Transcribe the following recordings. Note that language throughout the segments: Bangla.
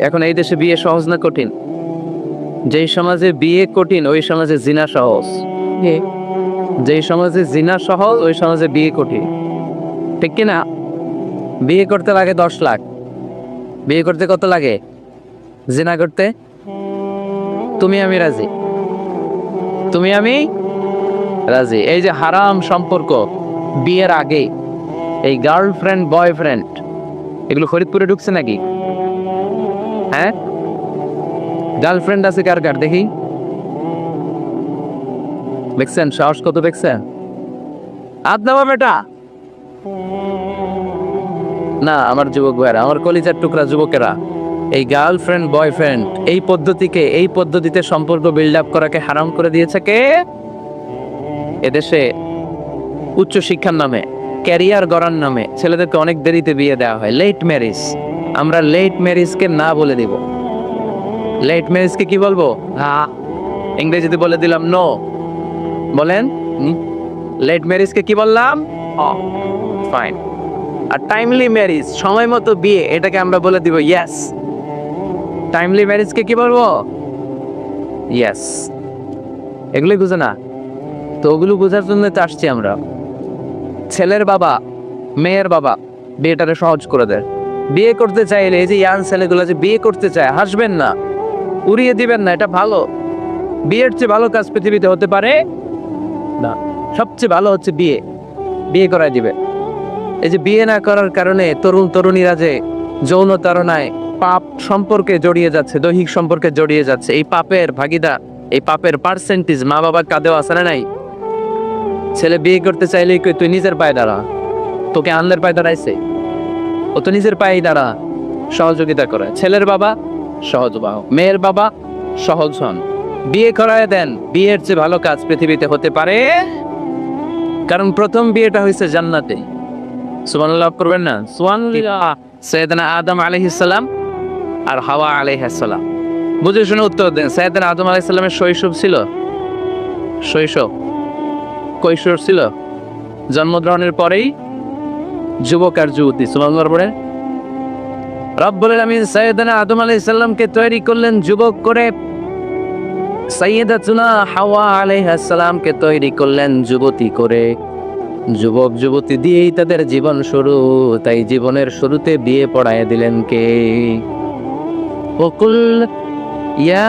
এখন এই দেশে বিয়ে সহজ না কঠিন? যেই সমাজে বিয়ে কঠিন ওই সমাজে জিনা সহজ। যেই সমাজে জিনা সহজ ওই সমাজে বিয়ে কঠিন, ঠিক কিনা? বিয়ে করতে লাগে 10 লাখ, বিয়ে করতে কত লাগে? জিনা করতে তুমি আমি রাজি, তুমি আমি রাজি। এই যে হারাম সম্পর্ক বিয়ের আগে, এই গার্লফ্রেন্ড বয়ফ্রেন্ড, এগুলো ফরিদপুরে ঢুকছে নাকি? হ্যাঁ, গার্লফ্রেন্ড আছে কার কার দেখি? দেখছেন সাহস কত? দেখছেন? আদনামা বেটা না, আমার যুবক ভাইরা, আমার কলিজার টুকরা যুবকেরা, এই গার্লফ্রেন্ড বয়ফ্রেন্ড এই পদ্ধতিকে, এই পদ্ধতিতে সম্পর্ক বিল্ড আপ করাকে হারাম করে দিয়েছে কে? এদেশে উচ্চ শিক্ষার নামে, ক্যারিয়ার গড়ার নামে ছেলেদেরকে অনেক দেরিতে বিয়ে দেওয়া হয়, লেট ম্যারেজ। আমরা লেট ম্যারেজকে না বলে দিব। লেট ম্যারেজকে কি বলবো? ইংরেজিতে বলে দিলাম নো। বলেন, লেট ম্যারেজকে কি বললাম? ফাইন। আর টাইমলি ম্যারেজ, সময় মতো বিয়ে, এটাকে আমরা বলে দিব ইয়েস। টাইমলি ম্যারেজকে কি বলবো? ইয়েস। এগুলোই বুঝে না তো, ওগুলো বোঝার জন্য তো আসছি আমরা। ছেলের বাবা মেয়ের বাবা বিয়েটারে সহজ করে দেয়। বিয়ে করতে চাইলে এই যে ইয়াং ছেলেগুলো যে বিয়ে করতে চায়, হাসবেন না, উড়িয়ে দিবেন না, এটা ভালো। বিয়ের চেয়ে ভালো কাজ পৃথিবীতে হতে পারে না। সবচেয়ে ভালো হচ্ছে বিয়ে, বিয়ে করায় দিবে। এই যে বিয়ে না করার কারণে তরুণ তরুণীরা যে যৌন তাড়নায় পাপ সম্পর্কে জড়িয়ে যাচ্ছে, দৈহিক সম্পর্কে জড়িয়ে যাচ্ছে, এই পাপের ভাগিদার, এই পাপের পার্সেন্টেজ মা বাবার কাঁধেও আছে না নাই? ছেলে বিয়ে করতে চাইলেই কই তুই নিজের পায়ে দাঁড়া, তোকে আন্দের পায়ে দাঁড়াইছে? ও তো নিজের পায়েই দাঁড়া, সহযোগিতা করে। ছেলের বাবা সহজ বাহ, মেয়ের বাবা সহজ হন, বিয়ে করায় দেন। বিয়ের চেয়ে ভালো কাজ পৃথিবীতে হতে পারে, কারণ প্রথম বিয়েটা হয়েছে জান্নাতে। সুবহানাল্লাহ করবেন না? সুবহানাল্লাহ। সাইয়েদনা আদম আলাইহিস সালাম আর হাওয়া আলাইহিস সালাম, বুঝে শুনে উত্তর দেন। সাইয়েদনা আদম আলাইহিস সালামের শৈশব ছিল, শৈশব কৈশোর ছিল, জন্মগ্রহণের পরেই যুবক আর যুবতী। সুবহানাল্লাহ পড়ে। রব্বুল আলামিন সাইয়েদনা আদম আলাইহিস সালামকে তৈরি করলেন যুবক করে, সাইয়েদাতুনা হাওয়া আলাইহিস সালামকে তৈরি করলেন যুবতী করে। যুবক যুবতী দিয়েই তাদের জীবন শুরু, তাই জীবনের শুরুতে বিয়ে পড়ায় দিলেন কে? ওকুল ইয়া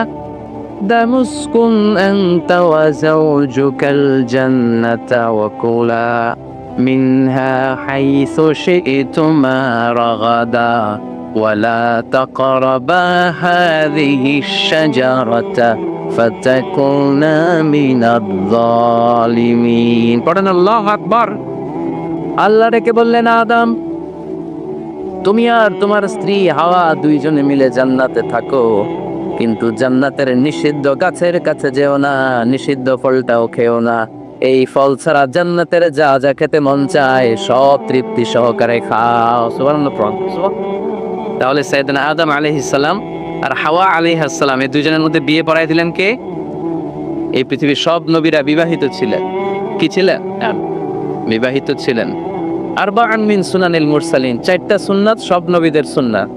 দামুসকুন আনতা ওয়া যাওজুকাল জান্নাতা ওয়া কুলা মিনহা হাইসু শি'তুমা রাগাদা ওয়া লা তাকরাবা হাযিহিশ শাজারাতা ফাতাকুনা মিনাজ জালিমিন। পড়েন আল্লাহু আকবার। আল্লাহ ডেকে বললেন, আদম তুমি আর তোমার স্ত্রী হাওয়া দুইজনে মিলে জান্নাতে থাকো, কিন্তু জান্নাতের নিষিদ্ধ গাছের কাছে যেও না, নিষিদ্ধ ফলটাও খেও না। এই ফল ছাড়া জান্নাতের যা যা খেতে মন চায় সব তৃপ্তি সহকারে খাও। সুবহানাল্লাহ। তাহলে সাইয়েদনা আদম আলাইহিস সালাম আর হাওয়া আলাইহিস সালাম এই দুইজনের মধ্যে বিয়ে পড়াই দিলেন কে? এই পৃথিবীর সব নবীরা বিবাহিত ছিলেন। কি ছিলেন? বিবাহিত ছিলেন। আরবাআন মিন সুনানিল মুরসালিন, 4টা সুন্নাত সব নবীদের সুন্নাত।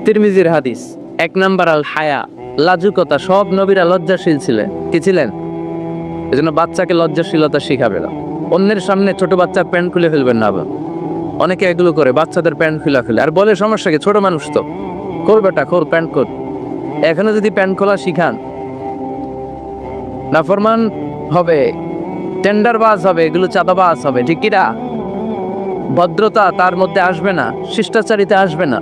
তিরমিজির হাদিস। 1 নাম্বার আল হায়া, লাজুকতা। সব নবীরা লজ্জাশীল ছিলেন। কি ছিলেন? এজন্য বাচ্চাকে লজ্জাশীলতা শিখাবে না। অন্যের সামনে ছোট বাচ্চার প্যান্ট খুলে ফেলবেন না। অনেকে এগুলো করে, বাচ্চাদের প্যান্ট খুলে ফেলে আর বলে সমস্যা কি, ছোট মানুষ তো, কর বেটা কর, প্যান্ট কর। এখনো যদি প্যান্ট খোলা শিখান, নাফরমান হবে, টেন্ডারবাজ হবে, এগুলো চাঁদাবাজ হবে, ঠিক কিনা? ভদ্রতা তার মধ্যে আসবে না, শিষ্টাচারিতা আসবে না।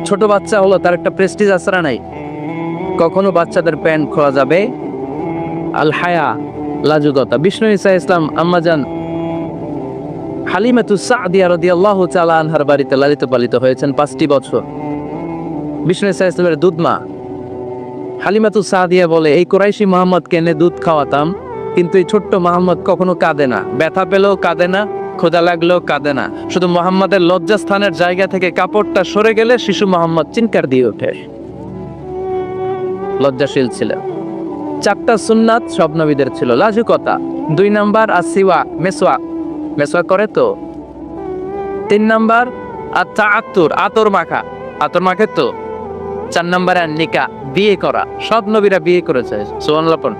ছোট বাচ্চা হলো, তার একটা প্রেস্টিজ আসরা নাই। কখনো বাচ্চাদের প্যান্ট খোলা যাবে? আল হায়া, লাজুকতা। বিষ্ণু ঈসা ইসলাম আম্মাজান হালিমাতুস সাদিয়া রাদিয়াল্লাহু তাআলা আনহার বাড়িতে লালিত পালিত হয়েছেন 5টি বছর। বিষ্ণু ঈসা ইসলামের দুধমা হালিমাতুস সাদিয়া বলে, এই কুরাইশি মুহাম্মদকে এনে দুধ খাওয়াতাম, কিন্তু এই ছোট্ট মুহাম্মদ কখনো কাঁদে না, ব্যথা পেলেও কাঁদে না, ক্ষুধা লাগলেও কাঁদে না। শুধু মুহাম্মাদের লজ্জাস্থানের জায়গা থেকে কাপড়টা সরে গেলে শিশু মুহাম্মদ চিৎকার দিয়ে ওঠে। লজ্জাশীল ছিলেন। 4টা সুন্নাত সব নবীদের ছিল। লাজুকতা। 2 নাম্বার আসিওয়া, মেসওয়াক, মেসওয়াক করে তো। 3 নাম্বার আত-তাআত্তুর, আতর মাখা, আতর মাখে তো। 4 নম্বরে নিকাহ, বিয়ে করা। সব নবীরা বিয়ে করেছে, সুবহানাল্লাহ পড়ুন,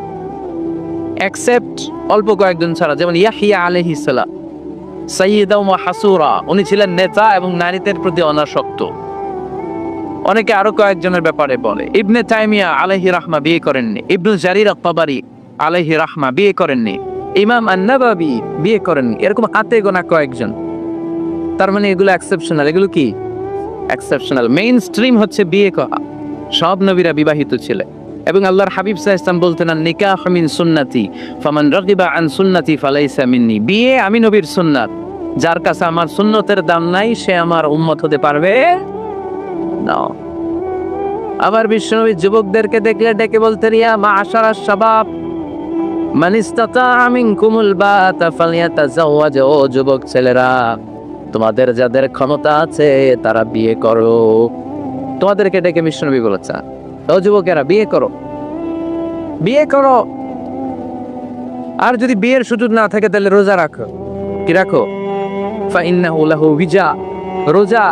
এক্সেপ্ট অল্প কয়েকজন ছাড়া, যেমন ইয়াহইয়া আলাইহিস সালাম, সাইয়্যিদা ওয়া হাসুরা, উনি ছিলেন নেতা এবং নারীদের প্রতি অনাসক্ত। অনেকে আরো কয়েকজনের ব্যাপারে বলে। ইবনে তাইমিয়া আলাইহি রাহমা বিয়ে করেননি, ইবনু জারির আত-তাবারি আলাইহি রাহমা বিয়ে করেননি, ইমাম আন-নাবাবী বিয়ে করেননি, এরকম হাতে গোনা কয়েকজন। তার মানে এগুলো এক্সেপশনাল। এগুলো কি এক্সেপশনাল? মেইন স্ট্রিম হচ্ছে বিয়ে করা। সব নবীরা বিবাহিত ছিলেন এবং আল্লাহর হাবিব সাল্লাল্লাহু আলাইহি ওয়াসাল্লাম বলতেন, নিকাহ মিন সুন্নতি ফামান রাগিবা আন সুন্নতি ফালাইসা মিন্নি। বিয়ে আমি নবীর সুন্নাত, যার কাছে আমার সুন্নতের দাম নাই সে আমার উম্মত হতে পারবে না। আবার বিশ্বনবী যুবকদেরকে দেখলে ডেকে বলতেন, ইয়া মাআশারাশ শাবাব মান ইসতাতাআ মিনকুমুল বাতা ফালইয়াতাজাওয়াজ। ও যুবক ছেলেরা, তোমাদের যাদের ক্ষমতা আছে তারা বিয়ে করো। তোমাদেরকে ডেকে বিশ্বনবী বলেছেন, ও যুবকেরা বিয়ে করো, বিয়ে করো। আর যদি বিয়ের সুযোগ না থাকে তাহলে রোজা রাখো। কি রাখো? ফাইন্নাহু লাহু বিজা। রোজা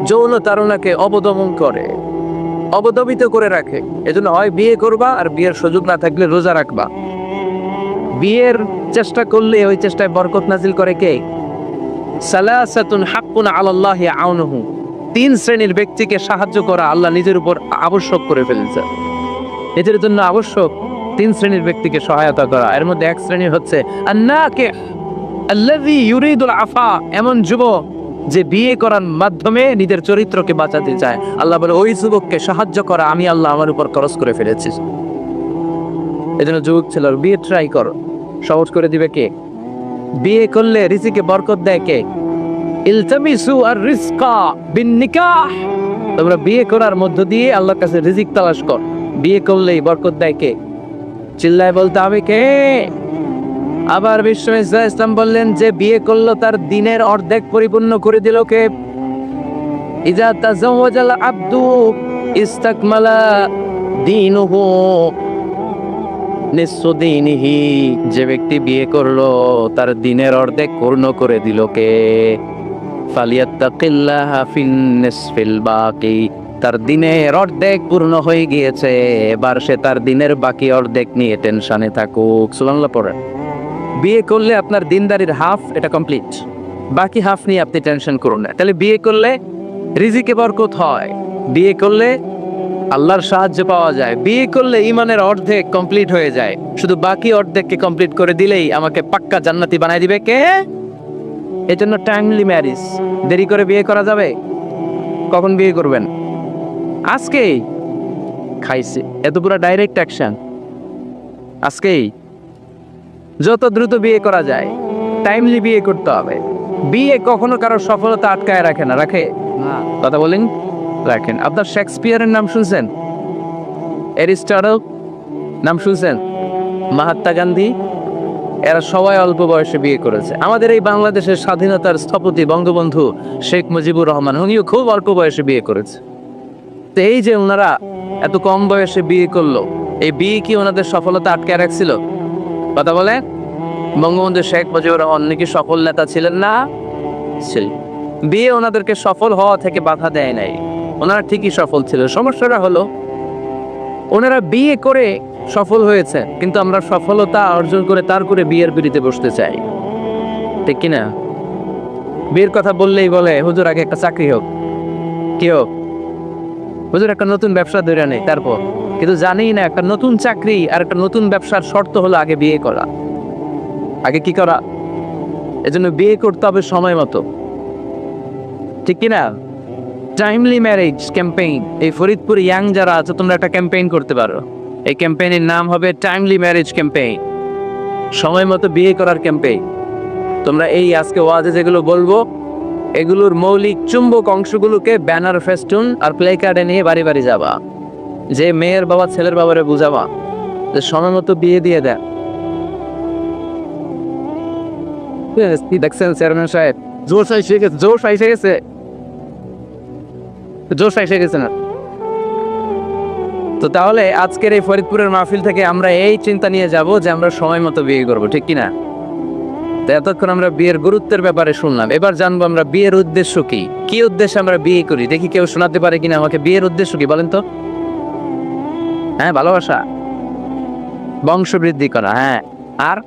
যৌন তাড়নাকে অবদমন করে, অবদমিত করে রাখে। এজন্য হয় বিয়ে করবা, আর বিয়ের সুযোগ না থাকলে রোজা রাখবা। বিয়ের চেষ্টা করলে ওই চেষ্টায় বরকত নাজিল করে কে? সালাসাতুন হাক্কুন আলাল্লাহি আউনুহু। 3 শ্রেণীর ব্যক্তিকে সাহায্য করা আল্লাহ নিজের উপর আবশ্যক করে ফেলেছে। এদের জন্য আবশ্যক 3 শ্রেণীর ব্যক্তিকে সহায়তা করা। এর মধ্যে এক শ্রেণী হচ্ছে আন্নাকিহ আল্লাযী ইউরিদুল আফা, এমন যুবক যে বিয়ে করার মাধ্যমে নিজের চরিত্রকে বাঁচাতে চায়। আল্লাহ বলে, ওই যুবককে সাহায্য করা আমি আল্লাহ আমার উপর খরচ করে ফেলেছি। এজন্য যুবক ছেলের বিয়ে ট্রাই করো, সহজ করে দিবে কে? বিয়ে করলে রিজিকে বরকত দেয় কে? ইলতামিসু আর রিজকা বিন নিকাহ। তোমরা বিয়ে করার মধ্য দিয়ে আল্লাহর কাছে রিজিক তালাশ কর। বিয়ে করলেই বরকত দেয় কে? চিল্লায় বলতে হবে কে? আবার বিশ্বনবী সাল্লাল্লাহু আলাইহি ওয়াসাল্লাম বললেন, যে বিয়ে করলো তার দিনের অর্ধেক পরিপূর্ণ করে দিল কে? ইজা তাজাওয়াজাল আবদু ইস্তাকমালা দীনুহু নিসফু দীনিহি। যে ব্যক্তি বিয়ে করলো তার দিনের অর্ধেক পূর্ণ করে দিল কে? ফালিয়াত্তাকিল্লাহা ফিন নিসফিল বাকি। তার দিনের অর্ধেক পূর্ণ হয়ে গিয়েছে, এবার সে তার দিনের বাকি অর্ধেক নিয়ে টেনশনে থাকুক। সুবহানাল্লাহ পড়েন। বিয়ে করলে আপনার দিনদারির হাফ এটা কমপ্লিট, বাকি হাফ নিয়ে আপনি টেনশন করুন না। তাহলে বিয়ে করলে রিজিকে বরকত হয়, বিয়ে করলে আল্লাহর সাহায্য পাওয়া যায়, বিয়ে করলে ঈমানের অর্ধেক কমপ্লিট হয়ে যায়। শুধু বাকি অর্ধেককে কমপ্লিট করে দিলেই আমাকে পাক্কা জান্নাতি বানাই দিবে কে? এজন্য টাইমলি ম্যারেজ। দেরি করে বিয়ে করা যাবে? কখন বিয়ে করবেন? আজকেই। খাইছে এত পুরো ডাইরেক্ট অ্যাকশন আজকেই। যত দ্রুত বিয়ে করা যায় টাইমলি বিয়ে করতে হবে। বিয়ে কখনো কারো সফলতা আটকায় রাখে না, রাখে? কথা বলেন, রাখেন। আপনার শেক্সপিয়ারের নাম শুনছেন? অ্যারিস্টটল নাম শুনছেন? মহাত্মা গান্ধী? এরা সবাই অল্প বয়সে বিয়ে করেছে। আমাদের এই বাংলাদেশের স্বাধীনতার স্থপতি বঙ্গবন্ধু শেখ মুজিবুর রহমান, উনিও খুব অল্প বয়সে বিয়ে করেছে। তো এই যে ওনারা এত কম বয়সে বিয়ে করলো, এই বিয়ে কি ওনাদের সফলতা আটকায় রাখছিল? কথা বলেন। বঙ্গবন্ধু শেখ মুজিবুর রহমান কি সফল নেতা ছিলেন না? ছিল। বিয়ে ওনাদেরকে সফল হওয়া থেকে বাধা দেয় নাই, ওনারা ঠিকই সফল ছিল। সমস্যাটা হলো ওনারা বিয়ে করে সফল হয়েছে, কিন্তু আমরা সফলতা অর্জন করে তারপরে বিয়ের বিড়িতে বসতে চাই, ঠিক কিনা? বিয়ের কথা বললেই বলে, হুজুর আগে একটা চাকরি হোক, কি হোক? হুজুর একটা নতুন ব্যবসা ধরে নেই তারপর। কিন্তু জানি না একটা নতুন চাকরি আর একটা নতুন ব্যবসার শর্ত হলো আগে বিয়ে করা। আগে কি করা? এজন্য বিয়ে করতে হবে সময় মতো, ঠিক কিনা? Timely marriage campaign. এই ফরিদপুর ইয়াং যারা আছে, তোমরা একটা ক্যাম্পেইন করতে পারো। এই ক্যাম্পেইনের নাম হবে টাইমলি ম্যারেজ ক্যাম্পেইন, সময় মতো বিয়ে করার ক্যাম্পেইন। তোমরা এই আজকে ওয়াজে যেগুলো বলবো, এগুলোর মৌলিক চুম্বক অংশগুলোকে ব্যানার, ফেস্টুন আর প্লে কার্ডে নিয়ে বাড়ি বাড়ি যাবা, যে মেয়ের বাবা ছেলের বাবারে বুঝাবা যে সময় মতো বিয়ে দিয়ে দেন। দেখছেন চেয়ারম্যান সাহেব, জোশ এসে গেছে, জোশ এসে গেছে, জোশ এসে গেছে না? তো তাহলে আজকের এই ফরিদপুরের মাহফিল থেকে আমরা এই চিন্তা নিয়ে যাব যে আমরা সময় মতো বিয়ে করবো, ঠিক কিনা? তো এতক্ষণ আমরা বিয়ের গুরুত্বের ব্যাপারে শুনলাম, এবার জানবো আমরা বিয়ের উদ্দেশ্য কি, কি উদ্দেশ্যে আমরা বিয়ে করি। দেখি কেউ শোনাতে পারে কিনা আমাকে বিয়ের উদ্দেশ্য কি বলেন তো। হ্যাঁ, ভালোবাসা, বংশ বৃদ্ধি করা, হ্যাঁ, আর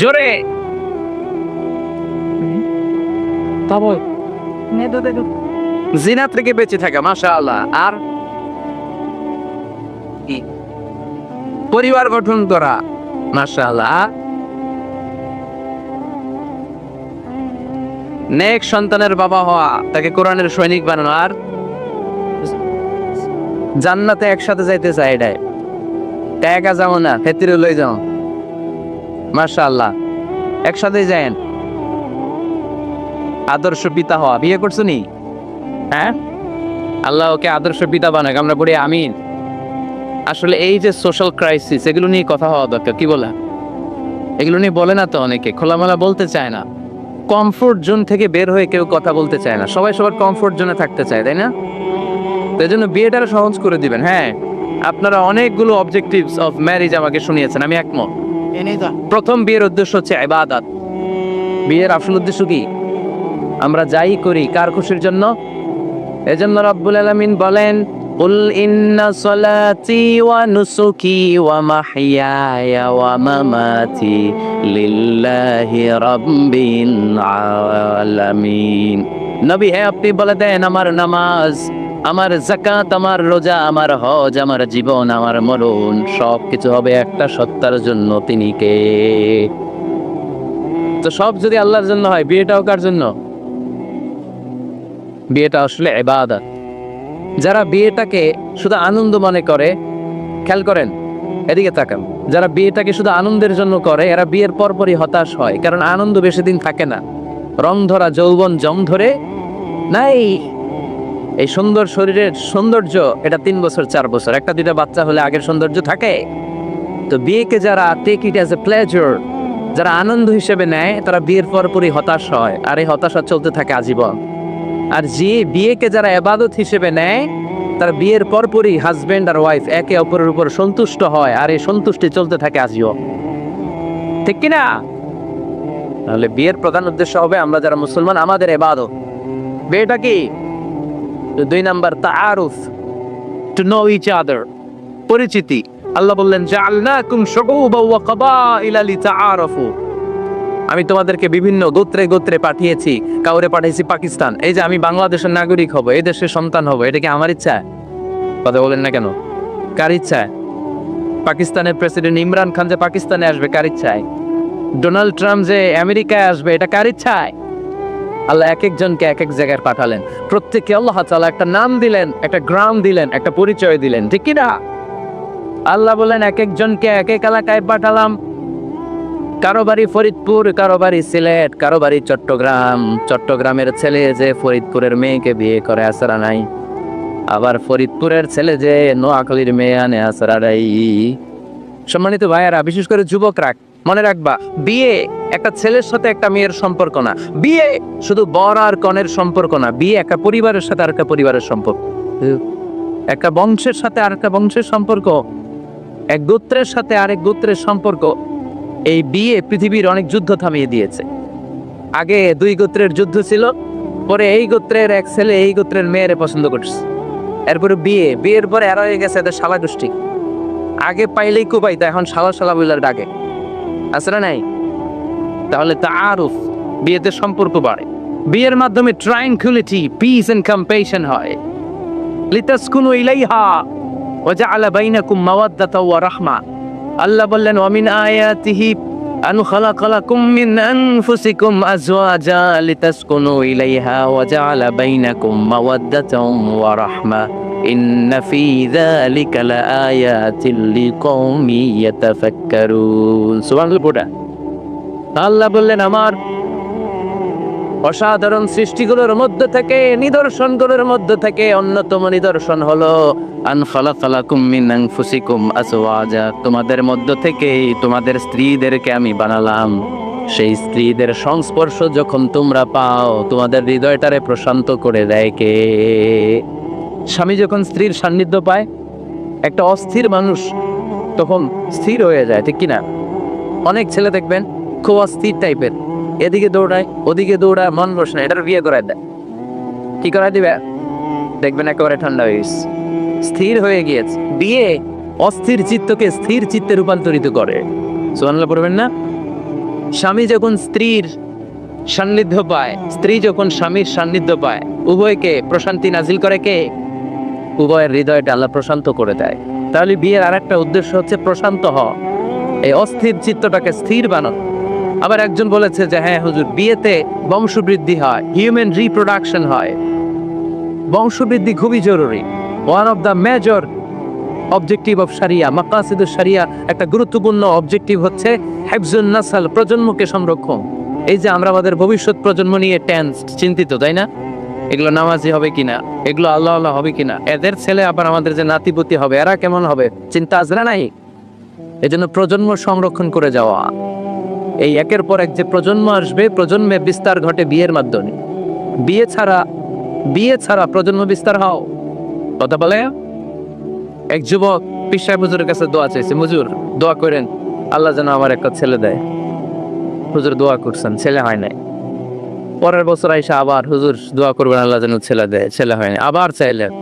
জোরে জিনা থেকে বেঁচে থাকা, মাশাআল্লাহ, আর কি? পরিবার গঠন করা, মাশাআল্লাহ, আর নেক সন্তানের বাবা হওয়া, তাকে কোরআনের সৈনিক বানানো, আর জান্নাতে একসাথে যাইতে চাই, এটাই একা যাও না, ফেতিরে লই যাও, মাশাআল্লাহ, একসাথে যায়েন। আদর্শ পিতা হওয়া, বিয়ে করছো নি? হ্যাঁ, আল্লাহ ওকে আদর্শ পিতা বানাক, আমরা বলি আমিন। আসলে এই যে সোশ্যাল ক্রাইসিস, এগুলো নিয়ে কথা হওয়া দরকার, কি বলে? এগুলো নিয়ে বলে না তো অনেকে, খোলামেলা বলতে চায় না, কমফোর্ট জোন থেকে বের হয়ে কেউ কথা বলতে চায় না, সবাই সবার কমফোর্ট জোনে থাকতে চায়, তাই না? তো এই জন্য বিয়েটা সহজ করে দিবেন। হ্যাঁ, আপনারা অনেকগুলো অবজেক্টিভস অফ ম্যারেজ আমাকে শুনিয়েছেন, আমি একমত। প্রথম বিয়ের উদ্দেশ্য হচ্ছে ইবাদত। বিয়ের আসল উদ্দেশ্য কি? আমরা যাই করি কার খুশির জন্য? এজন্য রব্বুল আলামিন বলেন, কুল ইন্না সলাতি ওয়া নুসুকি ওয়া মাহইয়ায়া ওয়া মামাতি লিল্লাহি রাব্বিল আলামিন। নবী হে, আপনি বলে দেন, আমার নামাজ, আমার যাকাত, আমার রোজা, আমার হজ, আমার জীবন, আমার মরণ সবকিছু হবে একটা সত্তার জন্য, তিনি কে? তো সব যদি আল্লাহর জন্য হয়, বিয়েটাও কার জন্য? বিয়েটা আসলে ইবাদত। যারা বিয়েটাকে শুধু আনন্দ মনে করে, খেয়াল করেন, এদিকে তাকান, যারা বিয়েটাকে শুধু আনন্দের জন্য করে, এরা বিয়ের পরপরই হতাশ হয়, কারণ আনন্দ বেশি দিন থাকে না। রং ধরা যৌবন জং ধরে নাই। এই সুন্দর শরীরের সৌন্দর্য, এটা 3 বছর 4 বছর, একটা দুইটা বাচ্চা হলে আগের সৌন্দর্য থাকে। তো বিয়েকে যারা take it as a pleasure, যারা আনন্দ হিসেবে নেয়, তারা বিয়ের পরপরই হতাশ হয়, আর এই হতাশা চলতে থাকে আজীবন। আর যে বিয়েকে যারা ইবাদত হিসেবে নেয়, তার বিয়ের পরপরই হাজবেন্ড আর ওয়াইফ একে অপরের উপর সন্তুষ্ট হয়, আর এই সন্তুষ্টি চলতে থাকে আজীবন, ঠিক কিনা? তাহলে বিয়ের প্রধান উদ্দেশ্য হবে, আমরা যারা মুসলমান, আমাদের ইবাদত। বিয়েটা কি? 2 নাম্বার, তাআরুফ, টু নো ইচ আদার, পরিচিতি। আল্লাহ বললেন, জাআলনাকুম শুউবান ওয়া কাবাইলা লিতাআরাফু। আমি তোমাদেরকে বিভিন্ন গোত্রে গোত্রে পাঠিয়েছি, কাউরে পাঠিয়েছি পাকিস্তান, এই যে আমি বাংলাদেশের নাগরিক হব, এই দেশের সন্তান হব, এটা কি আমার ইচ্ছা? কথা বলেন না কেন? কার ইচ্ছায়? পাকিস্তানের প্রেসিডেন্ট ইমরান খান যে পাকিস্তানে আসবে, কার ইচ্ছায়? ডোনাল্ড ট্রাম্প যে আমেরিকায় আসবে, এটা কার ইচ্ছায়? আল্লাহ এক একজনকে এক এক জায়গায় পাঠালেন, প্রত্যেককে আল্লাহ তাআলা একটা নাম দিলেন, একটা গ্রাম দিলেন, একটা পরিচয় দিলেন, ঠিক কি না? আল্লাহ বলেন, এক একজনকে এক এক এলাকায় পাঠালাম। কারো বাড়ি ফরিদপুর, কারো বাড়ি সিলেট, কারো বাড়ি চট্টগ্রাম। চট্টগ্রামের ছেলে যে ফরিদপুরের মেয়েকে বিয়ে করে, আসরা নাই। আবার ফরিদপুরের ছেলে যে নোয়াখালীর মেয়ে আনে, আসরা নাই। সম্মানিত ভাইয়ারা, বিশেষ করে যুবকরা, মনে রাখবা, বিয়ে একটা ছেলের সাথে একটা মেয়ের সম্পর্ক না, বিয়ে শুধু বর আর কনের সম্পর্ক না, বিয়ে একটা পরিবারের সাথে আরেকটা পরিবারের সম্পর্ক, একটা বংশের সাথে আরেকটা বংশের সম্পর্ক, এক গোত্রের সাথে আরেক গোত্রের সম্পর্ক। এই বিয়ে পৃথিবীর অনেক যুদ্ধ থামিয়ে দিয়েছে। আগে 2 গোত্রের যুদ্ধ ছিল, পরে এই গোত্রের এক ছেলে এই গোত্রের মেয়েরে পছন্দ করছে, এরপরে বিয়ের পরে এরা হয়ে গেছে এদের শালা গোষ্ঠী। আগে পাইলেই কুপাইতা, এখন শালা শালা বইলার ডাকে, আছে না নাই? তাহলে তাআরুফ, বিয়েতে সম্পর্ক বাড়ে। বিয়ের মাধ্যমে ট্রায়াঙ্কুলিটি, পিস এন্ড কম্প্যাশন হয়। লিতাসকুনু ইলাইহা ওয়া জাআলা বাইনাকুম মাওয়াদ্দাতা ওয়া রাহমা। আল্লাহ বললেন, ওয়া মিন আয়াতিহি আন খালাকা লাকুম মিন আনফুসিকুম আজওয়াজা লিতাসকুনু ইলাইহা ওয়া জাআলা বাইনাকুম মাওয়াদ্দাতা ওয়া রাহমা ইন্না ফি যালিকা লাআয়াতিল লিকওমি ইয়াতাফাক্কারুন। সুবহানাল্লাহ। আল্লাহ বললেন, আমার অসাধারণ সৃষ্টিগুলোর মধ্যে থেকে, নিদর্শনগুলোর মধ্যে থেকে অন্যতম নিদর্শন হলো আন খালাকা লাকুম মিন আনফুসিকুম আজওয়াজা, তোমাদের মধ্য থেকে তোমাদের স্ত্রীদেরকে আমি বানালাম। সেই স্ত্রীদের সংস্পর্শ যখন তোমরা পাও, তোমাদের হৃদয়টারে প্রশান্ত করে দেয় কে? স্বামী যখন স্ত্রীর সান্নিধ্য পায়, একটা অস্থির মানুষ তখন স্থির হয়ে যায়, ঠিক কিনা? অনেক ছেলে দেখবেন খুব অস্থির টাইপের, এদিকে দৌড়ায় ওদিকে দৌড়ায়, মন বসে না, এটার বিয়ে করায় দেয়। কি করায় দিবে? দেখবেন একেবারে ঠান্ডা হয়ে গেছে, স্থির হয়ে গিয়েছে। বিয়ে অস্থির চিত্তকে স্থির চিত্তে রূপান্তরিত করে। সুবহানাল্লাহ পড়বেন না? স্বামী যখন স্ত্রীর সান্নিধ্য পায়, স্ত্রী যখন স্বামীর সান্নিধ্য পায়, উভয়কে প্রশান্তি নাজিল করে কে? উভয়ের হৃদয়টা আল্লাহ প্রশান্ত করে দেয়। তাহলে বিয়ের আরেকটা উদ্দেশ্য হচ্ছে প্রশান্ত হওয়া, এই অস্থির চিত্তটাকে স্থির বানানো। আবার একজন বলেছে যে হ্যাঁ হুজুর, বিয়েতে বংশবৃদ্ধি হয়, হিউম্যান রিপ্রোডাকশন হয়, বংশবৃদ্ধি খুবই জরুরি। One of the major objective of Sharia, মাকাসিদুশ শারিয়া, একটা গুরুত্বপূর্ণ অবজেক্টিভ হচ্ছে হিফজুন নাসল, প্রজন্মকে সংরক্ষণ। এই যে আমরা আমাদের ভবিষ্যৎ প্রজন্ম নিয়ে টেনসড, চিন্তিত, তাই না? এগুলো নামাজি হবে কিনা, এগুলো আল্লাহ আল্লাহ হবে কিনা, এদের ছেলে আবার আমাদের যে নাতিপুতি হবে এরা কেমন হবে, চিন্তা আজরা নাই। এজন্য প্রজন্ম সংরক্ষণ করে যাওয়া, এই একের পর এক যে প্রজন্ম আসবে, প্রজন্মের বিস্তার ঘটে বিয়ের মাধ্যমে। বিয়ে ছাড়া প্রজন্ম বিস্তার হও কথা বলে। এক যুবক পীর সাহেব হুজুরের কাছে দোয়া চাইছে, হুজুর দোয়া করেন আল্লাহ যেন আমার একটা ছেলে দেয়। হুজুর দোয়া করছেন, ছেলে হয় নাই। পরের বছর আইসা আবার হুজুর দোয়া করবেন আল্লাহ যেন ছেলে দেয়, ছেলে হয়নি। আবার চাইলেন,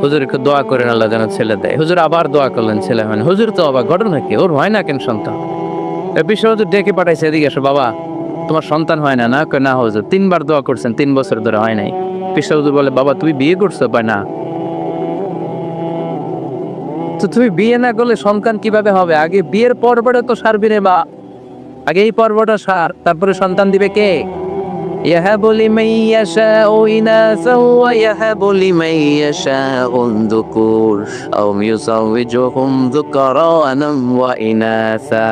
হুজুর একটু দোয়া করেন আল্লাহ যেন ছেলে দেয়। হুজুর আবার দোয়া করলেন, ছেলে হয়নি। হুজুর তো অবাক, ঘটনা কি, ওর হয় না কেন সন্তান? পীর সাহেব হুজুর ডেকে পাঠাইছে, এদিকে এসো বাবা, তোমার সন্তান হয় না? না কয় না হুজুর, 3বার দোয়া করছেন, 3 বছর ধরে হয় নাই। পীর সাহেব হুজুর বলে, বাবা তুমি বিয়ে করছো? পায় না। তো তুমি বিয়ে না করলে সন্তান কিভাবে হবে? আগে বিয়ের পর্বটা তো সারবি রে বা, আগে এই পর্বটা সার, তারপরে সন্তান দিবে কে? ইয়াহাবু লিমান ইয়াশাউ ইনাসাও ওয়া ইয়াহাবু লিমান ইয়াশাউ যুকুর আও ইউযাওবিজুহুম যুকরানা ওয়া ইনাসা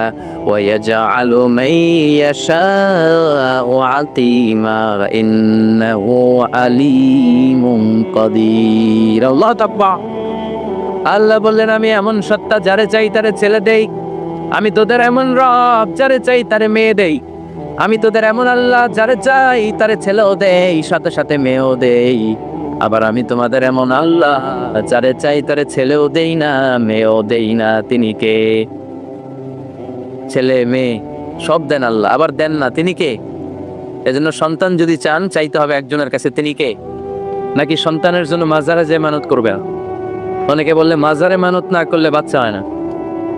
ওয়া ইয়াজআলু মান ইয়াশাউ আতীমা ইন্নাহু আলীমুন কাদির। আল্লাহ তাকবার। আল্লাহ বললেন, আমি এমন সত্তা যারে চাই তারে ছেলে দেই, আমি তোদের এমন রব যারে চাই তারে মেয়ে দেই, আমি তোদের এমন আল্লাহ যারে চাই তারে ছেলেও দেই, সাথে সাথে মেয়েও দেই। আবার আমি তোমাদের এমন আল্লাহ যারে চাই তারে ছেলেও দেই না, মেয়েও দেই না। তিনি কে? ছেলে মেয়ে সব দেন আল্লাহ, আবার দেন না, তিনি কে? এজন্য সন্তান যদি চান, চাইতে হবে একজনের কাছে, তিনি কে? নাকি সন্তানের জন্য মাজারে যে মানত করবে? অনেকে বললে মাজারে মানত না করলে বাচ্চা হয় না,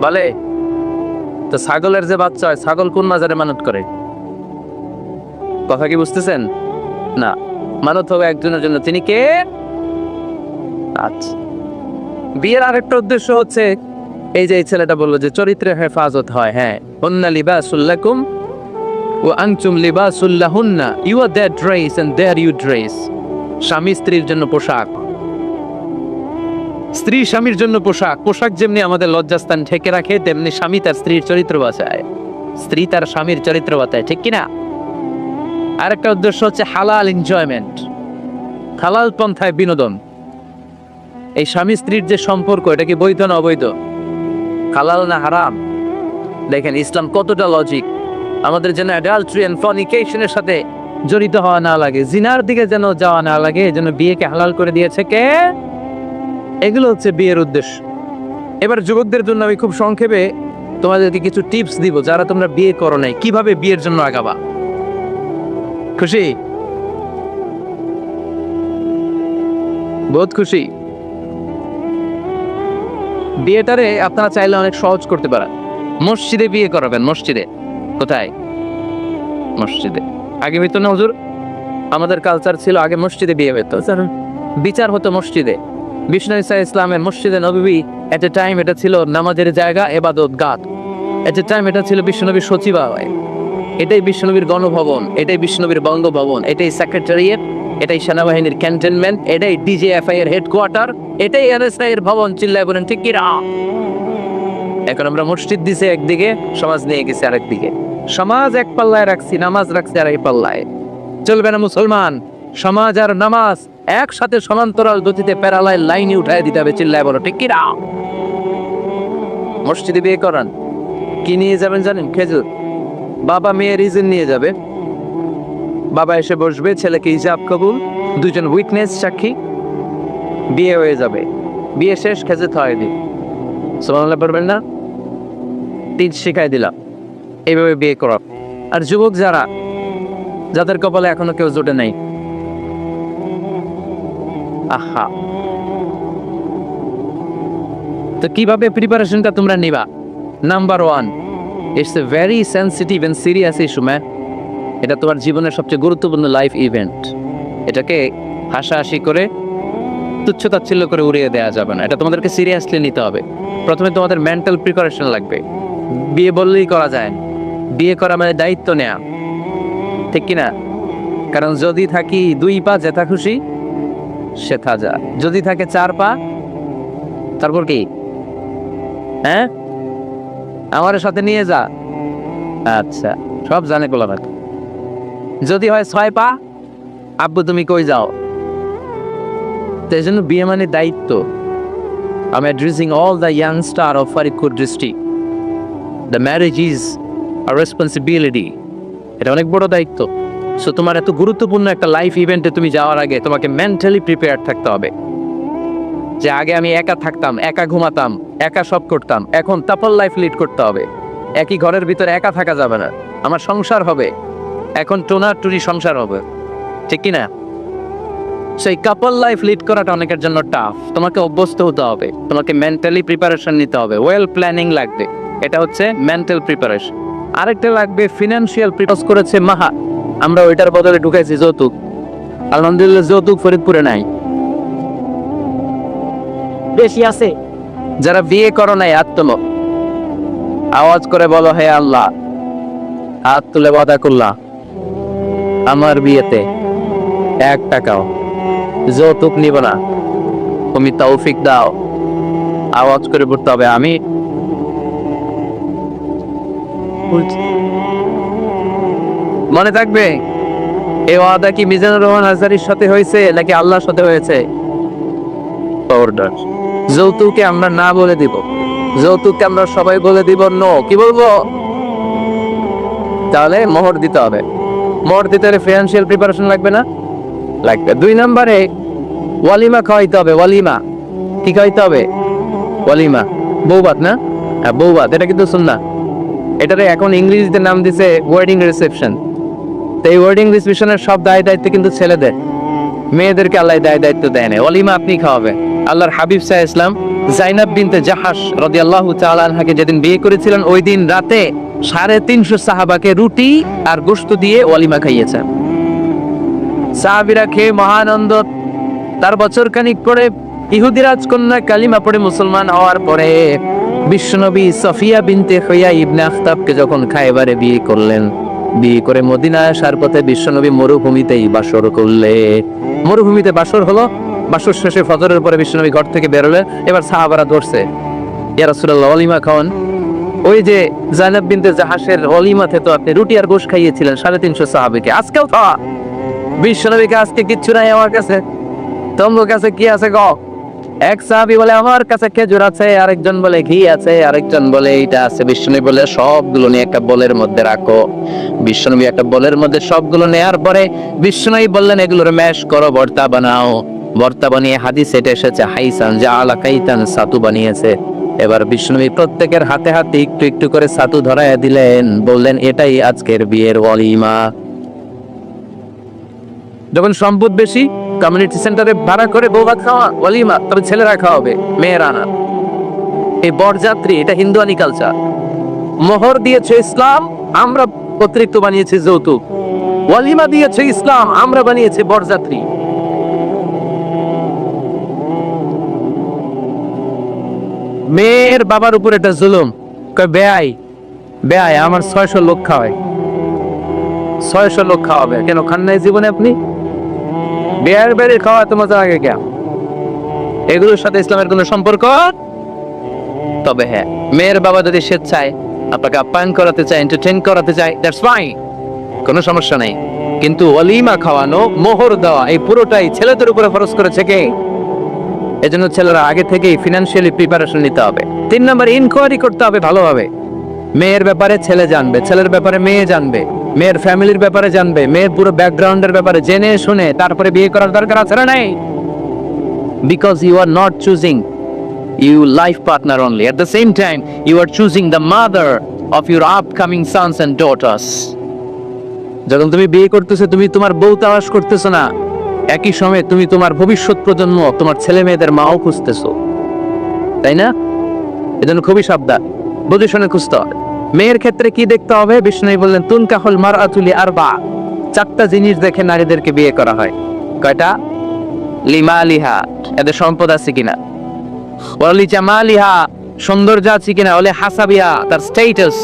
বলে তো ছাগলের যে বাচ্চা হয়, ছাগল কোন মাজারে মানত করে? কথা কি বুঝতেছেন? না, মানত হবে একজনের জন্য, তিনি কে? আচ্ছা, বিয়ের আরেকটা উদ্দেশ্য হচ্ছে এই যে এই ছেলেটা বললো যে চরিত্রের হেফাজত হয়। হ্যাঁ, হুন্না লিবাসুল লাকুম ওয়া আনতুম লিবাসুল লাহুন্না, you are their dress and their you dress. স্বামী স্ত্রীর জন্য পোশাক, স্ত্রী স্বামীর জন্য পোশাক। পোশাক যেমনি আমাদের লজ্জাস্থান ঢেকে রাখে, তেমনি স্বামী তার স্ত্রীর চরিত্র বাঁচায়, স্ত্রী তার স্বামীর চরিত্র বাঁচায়, ঠিক কিনা? আরেকটা উদ্দেশ্য হচ্ছে হালাল এনজয়মেন্ট, হালাল পন্থায় বিনোদন। এই স্বামী স্ত্রীর যে সম্পর্ক, এটা কি বৈধ না অবৈধ? হালাল না হারাম? দেখেন ইসলাম কতটা লজিক। আমাদের যেন অ্যাডাল্ট্রি এন্ড ফর্নিকেশনের সাথে জড়িত হওয়া না লাগে, জিনার দিকে যেন যাওয়া না লাগে, এই জন্য বিয়েকে হালাল করে দিয়েছে কে? এগুলো হচ্ছে বিয়ের উদ্দেশ্য। এবার যুবকদের জন্য আমি খুব সংক্ষেপে তোমাদেরকে কিছু টিপস দিব, যারা তোমরা বিয়ে করো নাই, কিভাবে বিয়ের জন্য আগাবা। খুশি? বহুত খুশি? বিয়েটারে আপনারা চাইলে অনেক সহজ করতে পারেন। মসজিদে বিয়ে করাবেন। মসজিদে? কোথায়? মসজিদে। আগে হইতো না হুজুর? আমাদের কালচার ছিল আগে মসজিদে বিয়ে হতো, বিচার হতো মসজিদে। বিষ্ণু ইসা ইসলামের মসজিদে নববী এট এ টাইম এটা ছিল নামাজের জায়গা, ইবাদত গাহ। এট এ টাইম এটা ছিল বিশ্বনবীর সচিবালয়, এটাই বিশ্বনবীর গণভবন, এটাই বিশ্বনবীর বঙ্গভবন, এটাই সেক্রেটারিয়েট, এটাই সেনাবাহিনীর ক্যান্টনমেন্ট, এটাই ডিজিএফআই এর হেডকোয়ার্টার, এটাই এনএসআই এর ভবন। চিল্লায় বলেন ঠিক কি না? এখন আমরা মসজিদ দিছে একদিকে, সমাজ নিয়ে গেছে আরেকদিকে। সমাজ এক পাল্লায় রাখছি, নামাজ রাখছি আর এই পাল্লায়। চলবে না মুসলমান, সমাজ আর নামাজ একসাথে সমান্তরাল গতিতে প্যারালাল লাইনে উঠায় দিতে হবে। চিল্লায় বলো ঠিক কি না? মসজিদে বিয়ে করান, কি নিয়ে যাবেন জানেন? খেজুর। বাবা মেয়ের ইজেন নিয়ে যাবে, বাবা এসে বসবে, ছেলেকে হিজাব কবুল, দুজন উইটনেস সাক্ষী, বিয়ে হয়ে যাবে। বিয়ে শেষ, খেজুর খাওয়াই দিই। সুবহানাল্লাহ পড়বেন না? 3 শিখাই দিলাম। এইভাবে বিয়ে করো। আর যুবক যারা, যাদের কপালে এখনো কেউ জোটে নাই, আহা, তো কিভাবে প্রিপারেশনটা তোমরা নিবা? Number 1, it's a very sensitive and serious issue man. এটা তোমার জীবনের সবচেয়ে গুরুত্বপূর্ণ লাইফ ইভেন্ট। এটাকে হাসাহাসি করে, তুচ্ছতাচ্ছিল্য করে উড়িয়ে দেওয়া যাবে না। এটা তোমাদেরকে সিরিয়াসলি নিতে হবে। প্রথমে তোমাদের মেন্টাল প্রিপারেশন লাগবে। বিয়ে বললেই করা যায় না। বিয়ে করা মানে দায়িত্ব নেয়া, ঠিক কিনা? কারণ যদি থাকি 2 পা যেথা খুশি সেথা যা, যদি থাকে 4 পা তারপর কি? হ্যাঁ, আমার সাথে নিয়ে যা। আচ্ছা, সব জানে গোলাঘাট। যদি হয় 6 পা, আব্বু তুমি কই যাও? তো এই জন্য বিয়ে মানে দায়িত্ব। I'm addressing all the youngster of Farikpur district. The marriage is a responsibility. এটা অনেক বড় দায়িত্ব। সো তোমার এত গুরুত্বপূর্ণ একটা লাইফ ইভেন্টে তুমি যাওয়ার আগে তোমাকে মেন্টালি প্রিপেয়ার থাকতে হবে। যে আগে আমি একা থাকতাম, একা ঘুমাতাম, একা সব করতাম, এখন কাপল লাইফ লিড করতে হবে। একই ঘরের ভিতরে একা থাকা যাবে না। আমার সংসার হবে, এখন টোনাটুরি সংসার হবে, ঠিক কিনা? সেই কাপল লাইফ লিড করাটা অনেকের জন্য টাফ। তোমাকে অভ্যস্ত হতে হবে, তোমাকে মেন্টালি প্রিপারেশন নিতে হবে, ওয়েল প্ল্যানিং লাগবে। এটা হচ্ছে মেন্টাল প্রিপারেশন। আরেকটা লাগবে ফিনান্সিয়াল প্রিপারেশন। করেছে মাহা, আমরা ওইটার বদলে ঢুকাইছি যৌতুক। আলহামদুলিল্লাহ যৌতুক ফরিদপুরে নাই, বেশি আছে। যারা বিয়ে করো নাই হাত তোলো, আওয়াজ করে বলো হে আল্লাহ, হাত তুলে ওয়াদা করলাম আমার বিয়েতে 1 টাকাও যৌতুক নিব না, তুমি তৌফিক দাও। আওয়াজ করে বলতে হবে আমি। মনে থাকবে এই ওয়াদা কি মিজানুর রহমান আজহারির সাথে হয়েছে নাকি আল্লাহর সাথে হয়েছে? যৌতুকে আমরা না বলে দিব, যৌতুককে আমরা সবাই বলে দিব নো। কি বলবো? তাহলে মোহর দিতে হবে। মোহর দিতে হলে ফিনান্সিয়াল প্রিপারেশন লাগবে না? লাগবে। 2 নম্বরে ওয়ালিমা খাওয়াইতে হবে। ওয়ালিমা কি খাওয়াইতে হবে? ওয়ালিমা, বৌভাত না? হ্যাঁ, বৌভাত। এটা কিন্তু শুন না, এটারে এখন ইংরেজিতে নাম দিছে ওয়েডিং রিসেপশন। তো এই ওয়েডিং রিসেপশনের সব দায় দায়িত্ব কিন্তু ছেলেদের, মেয়েদেরকে আল্লাহ দায় দায়িত্ব দেয় না। ওয়ালিমা আপনি খাওয়াবেন। আল্লাহর হাবিব সাল্লাল্লাহু আলাইহি ওয়াসাল্লাম যায়নাব বিনতে জাহাশ রাদিয়াল্লাহু তাআলা আনহাকে যেদিন বিয়ে করেছিলেন, ওই দিন রাতে 350 সাহাবাকে রুটি আর গোশত দিয়ে ওয়ালিমা খাইয়েছেন। সাহাবীরা খেয়ে মহানন্দ। তার বছরখানিক পরে ইহুদি রাজকন্যা কালিমা পড়ে মুসলমান হওয়ার পরে বিশ্বনবী সফিয়া বিনতে হুয়াই ইবনে আখতাবকে যখন খায়বারে বিয়ে করলেন, বিয়ে করে মদিনায় আসার পথে বিশ্বনবী মরুভূমিতেই বাসর করলে। মরুভূমিতে বাসর হলো। বাসর শেষে ফজরের পরে বিশ্বনবী ঘর থেকে বেরোলেন। এবার সাহাবারা ধরছে, ইয়া রাসূলুল্লাহ ওয়ালিমা খাওয়ান। ওই যে যায়নাব বিনতে জাহাশের ওয়ালিমাতে তো আপনি রুটি আর গোশত খাইয়েছিলেন 350 সাহাবীকে, আজকেও খাওয়া। বিশ্বনবীকে আজকে কিচ্ছু নাই আমার কাছে, তোমার কাছে কি আছে গো? এক সাহাবী বলে আমার কাছে খেজুর আছে, আরেকজন বলে ঘি আছে, আরেকজন বলে এইটা আছে। বিশ্বনবী বলে সবগুলো নিয়ে একটা বোলের মধ্যে রাখো। বিশ্বনবী একটা বোলের মধ্যে সবগুলো নেয়ার পরে বিশ্বনবী বললেন এগুলোর ম্যাশ করো, ভর্তা বানাও। ভর্তা বানিয়ে হাদিস এটা এসেছে হাইসান জাআলা কাইতান, সাতু বানিয়েছে। এবার বিশ্বনবী প্রত্যেকের হাতে হাতে একটু একটু করে সাতু ধরায় দিলেন, বললেন এটাই আজকের বিয়ের ওয়ালিমা। যখন সম্পদ বেশি, কমিউনিটি সেন্টারে ভাড়া করে বৌভাত খাওয়া ওয়ালিমা, তবে ছেলেরা খাওয়াবে, মেয়েরা না। এই বরযাত্রী, এটা হিন্দুয়ানি কালচার। মোহর দিয়েছে ইসলাম, আমরা অতিরিক্ত বানিয়েছি যৌতুক। ওয়ালিমা দিয়েছে ইসলাম, আমরা বানিয়েছি বরযাত্রী। মেয়ের বাবার উপর এটা জুলুম। কয় বেয়াই, বেয়াই আমার 600 লোক খাওয়ায়, 600 লোক খাওয়াবে কেন? খান নাই জীবনে আপনি? বেয়ার বেড়ে খাওয়া তো মজা আগে কেন? এগুলোর সাথে ইসলামের কোনো সম্পর্ক? তবে হ্যাঁ, মেয়ের বাবা যদি স্বেচ্ছায় আপনাকে আপ্যায়ন করাতে চায়, এন্টারটেইন করাতে চায়, দ্যাটস ফাইন, কোনো সমস্যা নেই। কিন্তু ওয়ালিমা খাওয়ানো, মোহর দেওয়া, এই পুরোটাই ছেলেদের উপরে ফরজ করেছে কে? এজন্য ছেলেরা আগে থেকেই ফিনান্সিয়ালি প্রিপারেশন নিতে হবে। 3 নম্বর, ইনকোয়ারি করতে হবে ভালোভাবে। মেয়ের ব্যাপারে ছেলে জানবে, ছেলের ব্যাপারে মেয়ে জানবে, মেয়ের ফ্যামিলির ব্যাপারে জানবে, মেয়ের পুরো ব্যাকগ্রাউন্ডের ব্যাপারে জেনে শুনে তারপরে বিয়ে করার দরকার আছে না নাই? Because you are not choosing you life partner only, at the same time you are choosing the mother of your upcoming sons and daughters. যখন তুমি বিয়ে করতেছো, তুমি তোমার বউ তালাশ করতেছো না, একই সময়ে তুমি তোমার ভবিষ্যৎ প্রজন্ম, তোমার ছেলে মেয়েদের মাও খুঁজতেছো, তাই না? এজন্য খুবই সাবধান, বুঝে শুনে খুঁজতে হবে। মেয়ের ক্ষেত্রে কি দেখতে হবে? বিষ্ণু বললেন তুনকাহুল মারআতু লিআরবা, চারটা জিনিস দেখে নারীদেরকে বিয়ে করা হয়। কয়টা? লিমালিহা, এদের সম্পদ আছে কিনা, ওয়ালি জামালিহা, সৌন্দর্য আছে কিনা, ওলে হাসাবিহা, তার status,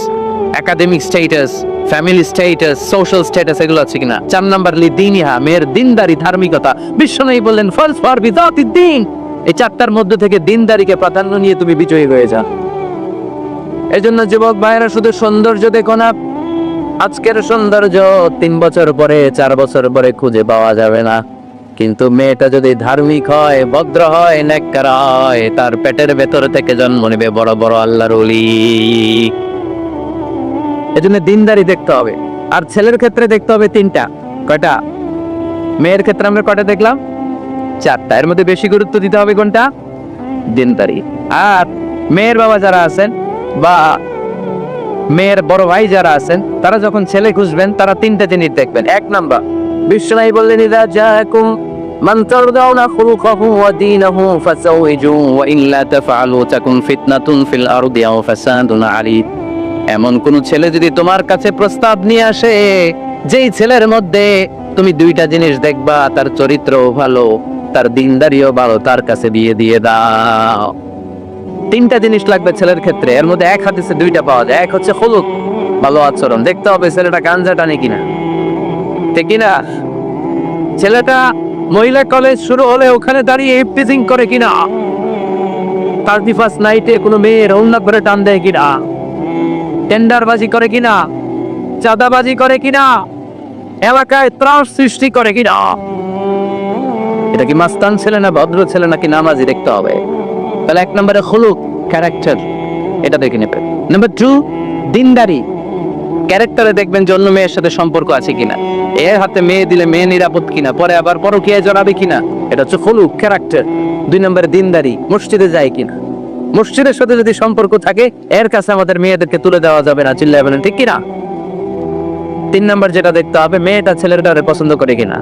academic status, family status, social status এগুলো আছে কিনা। 4 নাম্বার লিদিনিহা, মেয়ের দিনদারি, ধার্মিকতা। বিষ্ণু বললেন ফাজফার বিযাতিদ দ্বীন, এই চারটার মধ্যে থেকে দিনদারিকে প্রাধান্য নিয়ে তুমি বিজয়ী হয়ে যাও। এই জন্য যুবক ভাইয়েরা শুধু সৌন্দর্য দেখো না, আজকের সৌন্দর্য 3 বছর পরে 4 বছর পরে খুঁজে পাওয়া যাবে না, কিন্তু মেয়েটা যদি ধার্মিক হয়, ভদ্র হয়, নেককার হয়, তার পেটের ভেতর থেকে জন্ম নেবে বড় বড় আল্লাহর ওলি। এজন্য দিনদারি দেখতে হবে। আর ছেলের ক্ষেত্রে দেখতে হবে 3টা। কয়টা? মেয়ের ক্ষেত্রে আমরা কয়টা দেখলাম? 4টা। এর মধ্যে বেশি গুরুত্ব দিতে হবে কোনটা? দিনদারি। আর মেয়ের বাবা যারা আছেন বা মেয়ের বড় ভাই যারা আছেন, তারা যখন ছেলে খুঁজবেন তারা 3টা জিনিস দেখবেন। 1 নাম্বার, বিষ্ণু বললেন ইযা জাআকুম মান তারদাউনা খুলুকাহু ওয়া দীনাহু ফাযাওইজুহু ওয়া ইল্লা তাফআলু তাকুন ফিতনাতুন ফিল আরদি ওয়া ফাসাদুন আলীম। এমন কোন ছেলে যদি তোমার কাছে প্রস্তাব নিয়ে আসে, যেই ছেলের মধ্যে তুমি 2টা জিনিস দেখবা, তার চরিত্রও ভালো, তার দিনদারিও ভালো, তার কাছে বিয়ে দিয়ে দাও। 3টা জিনিস লাগবে ছেলের ক্ষেত্রে, এর মধ্যে এক হাদিসে 2টা পাওয়া যায়। এক হচ্ছে খুলুক, ভালো আচরণ, দেখতে হবে ছেলেটা গাঞ্জা টানে কিনা, ঠিক কিনা। ছেলেটা মহিলা কলেজ শুরু হলে ওখানে দাঁড়িয়ে ইফটিজিং করে কিনা, 31st নাইটে কোনো মেয়ের অন্য করে টান দেয় কিনা, টেন্ডারবাজি করে কিনা, চাঁদাবাজি করে কিনা, এলাকায় ত্রাস সৃষ্টি করে কিনা। এটা কি মাস্তান ছেলে না ভদ্র ছেলে নাকি নামাজি দেখতে হবে। তাহলে 1 নম্বরে খুলুক, ক্যারেক্টার, এটা দেখে নেবেন। নাম্বার 2, দিনদারি। ক্যারেক্টারে দেখবেন যে অন্য মেয়ের সাথে সম্পর্ক আছে কিনা, এর হাতে মেয়ে দিলে মেয়ে নিরাপদ কিনা, পরে আবার পরকীয়ায় জড়াবে কিনা, এটা হচ্ছে খুলুক, ক্যারেক্টার। 2 নম্বরে দিনদারি, মসজিদে যায় কিনা। মসজিদের সাথে যদি সম্পর্ক থাকে, এর কাছে আমাদের মেয়েদেরকে তুলে দেওয়া যাবে না, চিল্লায় বলেন ঠিক কিনা। 3 নম্বর যেটা দেখতে হবে, মেয়েটা ছেলেটারে পছন্দ করে কিনা।